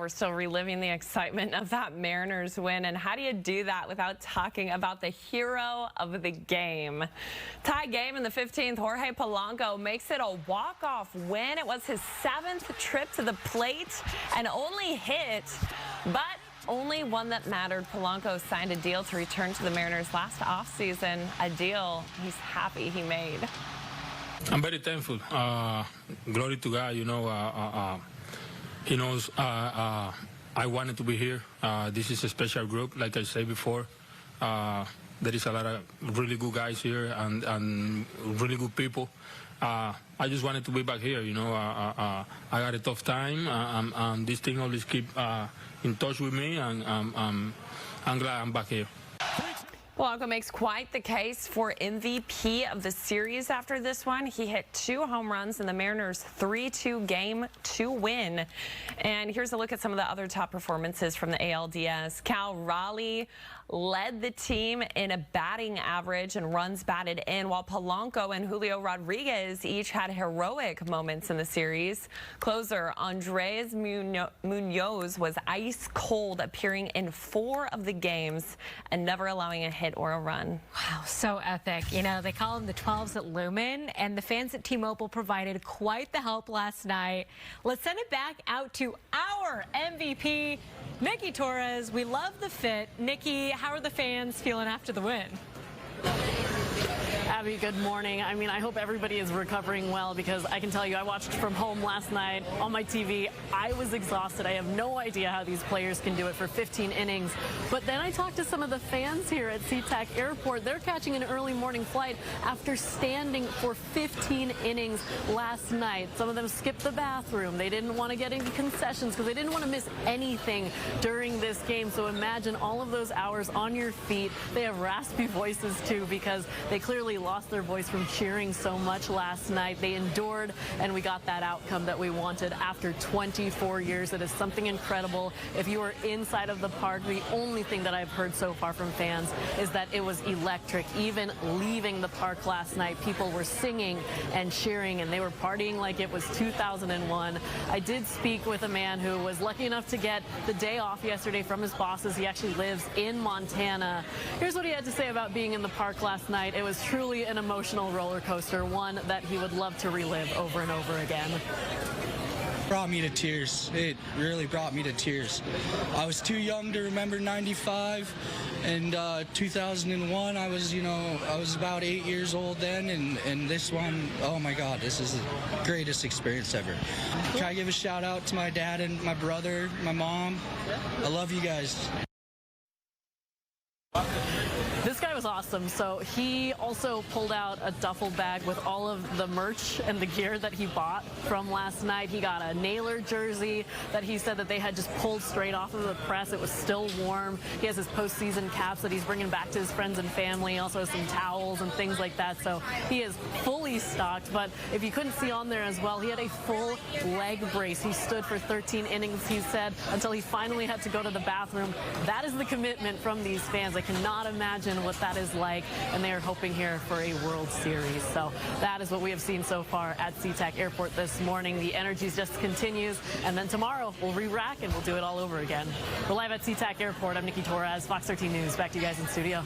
we're still reliving the excitement of that Mariners win. And how do you do that without talking about the hero of the game? Tie game in the 15th, Jorge Polanco makes it a walk-off win. It was his 7th trip to the plate and only hit, but only one that mattered. Polanco signed a deal to return to the Mariners last offseason, a deal he's happy he made. I'm very thankful. Glory to God, you know, he knows I wanted to be here. This is a special group, like I said before. There is a lot of really good guys here and really good people. I just wanted to be back here, you know. I had a tough time, and this thing always keep in touch with me, and I'm glad I'm back here. Polanco makes quite the case for MVP of the series after this one. He hit 2 home runs in the Mariners' 3-2 game to win. And here's a look at some of the other top performances from the ALDS. Cal Raleigh led the team in a batting average and runs batted in, while Polanco and Julio Rodriguez each had heroic moments in the series. Closer Andres Munoz was ice cold, appearing in 4 of the games and never allowing a hit or a run. Wow, so epic. You know, they call them the 12s at Lumen, and the fans at T-Mobile provided quite the help last night. Let's send it back out to our MVP, Nikki Torres. We love the fit. Nikki, how are the fans feeling after the win? Abby, good morning. I mean, I hope everybody is recovering well, because I can tell you I watched from home last night on my TV. I was exhausted. I have no idea how these players can do it for 15 innings. But then I talked to some of the fans here at Sea-Tac Airport. They're catching an early morning flight after standing for 15 innings last night. Some of them skipped the bathroom. They didn't want to get into concessions because they didn't want to miss anything during this game. So imagine all of those hours on your feet. They have raspy voices too, because they clearly lost their voice from cheering so much last night. They endured, and we got that outcome that we wanted after 24 years. It is something incredible. If you were inside of the park, the only thing that I've heard so far from fans is that it was electric. Even leaving the park last night, people were singing and cheering, and they were partying like it was 2001. I did speak with a man who was lucky enough to get the day off yesterday from his bosses. He actually lives in Montana. Here's what he had to say about being in the park last night. It was truly an emotional roller coaster, one that he would love to relive over and over again. Brought me to tears. It really brought me to tears. I was too young to remember 95, and 2001 I was about 8 years old then, and this one, oh my God, this is the greatest experience ever. Can I give a shout out to my dad and my brother, my mom? I love you guys. This guy was awesome. So he also pulled out a duffel bag with all of the merch and the gear that he bought from last night. He got a Naylor jersey that he said that they had just pulled straight off of the press. It was still warm. He has his postseason caps that he's bringing back to his friends and family. He also has some towels and things like that. So he is fully stocked. But if you couldn't see on there as well, he had a full leg brace. He stood for 13 innings, he said, until he finally had to go to the bathroom. That is the commitment from these fans. I cannot imagine what that is like, and they are hoping here for a World Series. So that is what we have seen so far at Sea-Tac Airport this morning. The energy just continues, and then tomorrow we'll re-rack and we'll do it all over again. We're live at Sea-Tac Airport. I'm Nikki Torres, Fox 13 News. Back to you guys in studio.